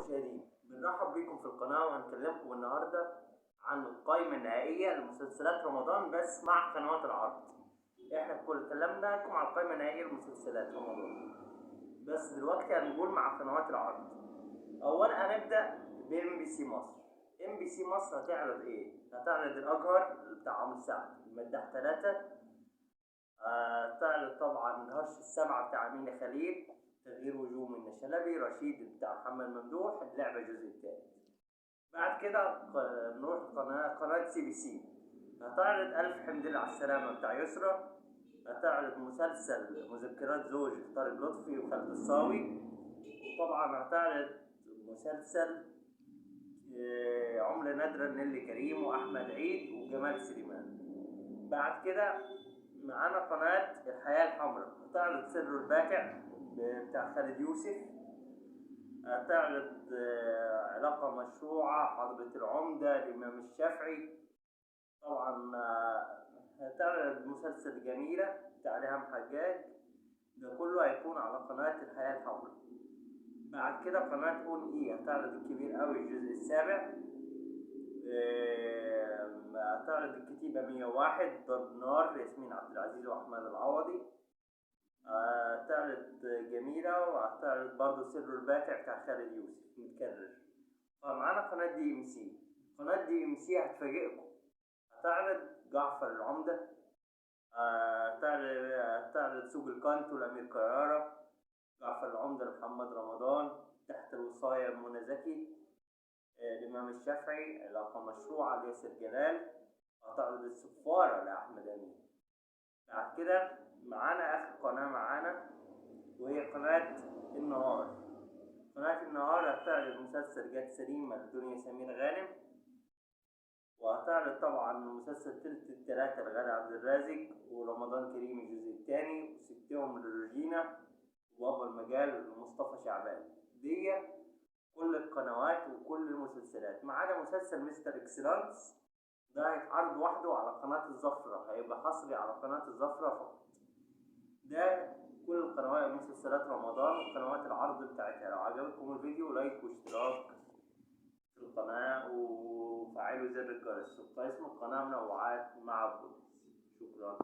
المشاهدين، بنرحب بكم في القناة وهنكلمكم النهاردة عن القائمة النهائية لمسلسلات رمضان بس مع قنوات العرض. احنا اتكلمنا لكم عن القائمة النهائية لمسلسلات رمضان بس دلوقتي هنقول مع قنوات العرض. أولا هنبدأ بام بي سي مصر. ام بي سي مصر هتعرض ايه؟ هتعرض الأجهر بتاع عمرو سعد، المداح 3. تعرض طبعا الهرش السبعة بتاع أمينة خليل، تغيير وجوه منة شلبي، رشيد بتاع محمد ممدوح، اللعبة الجزء الثالث. بعد كده نروح قناة سي بي سي، هتعرض ألف حمد لله على السلامة بتاع يسرا، هتعرض مسلسل مذكرات زوج طارق لطفي وخالد الصاوي، وطبعا هتعرض مسلسل عملة نادرة نيللي كريم وأحمد عيد وجمال سليمان. بعد كده معانا قناة الحياة الحمراء، هتعرض سر الباكع بتاع خالد يوسف، هتعرض علاقة مشروعة حضرة العمدة الإمام الشافعي، طبعا هتعرض مسلسل جميلة بتاع ريهام حجاج. ده كله هيكون على قناة الحياة الحمراء. بعد كده قناة اون اي هتعرض الكبير قوي الجزء السابع، هتعرض الكتيبة 101 ضرب نار ياسمين عبد العزيز واحمد العوضي، هتعرض جميلة، وهتعرض برضه سر الباكع بتاع خالد يوسف متكرر. فمعانا قناة دي ام سي. قناة دي ام سي هتفاجئكم، هتعرض جعفر العمدة، هتعرض سوق الكانتو لأمير كرارة، جعفر العمدة لمحمد رمضان، تحت الوصاية منى زكي، الإمام الشافعي، علاقة مشروعة لياسر جلال، هتعرض السفارة لأحمد أمين. بعد كده معانا آخر قناة معانا وهي قناة النهار. قناة النهار هتعرض مسلسل جات سليمة لدنيا سمير غانم، وهتعرض طبعا مسلسل تلت التلاتة لغادة عبد الرازق ورمضان كريم الجزء الثاني، وستهم لروجينا وبابا المجال لمصطفى شعبان. دي كل القنوات وكل المسلسلات ما عدا مسلسل مستر اكسلانس، ده هيتعرض وحده على قناة الزفرة، هيبقى حصري على قناة الزفرة فقط. ده كل القنوات مسلسلات رمضان وقنوات العرض بتاعتها. لو عجبكم الفيديو لايك واشتراك في القناة وفعلوا زر الجرس، اسم القناة منوعات مع بوليس. شكرا.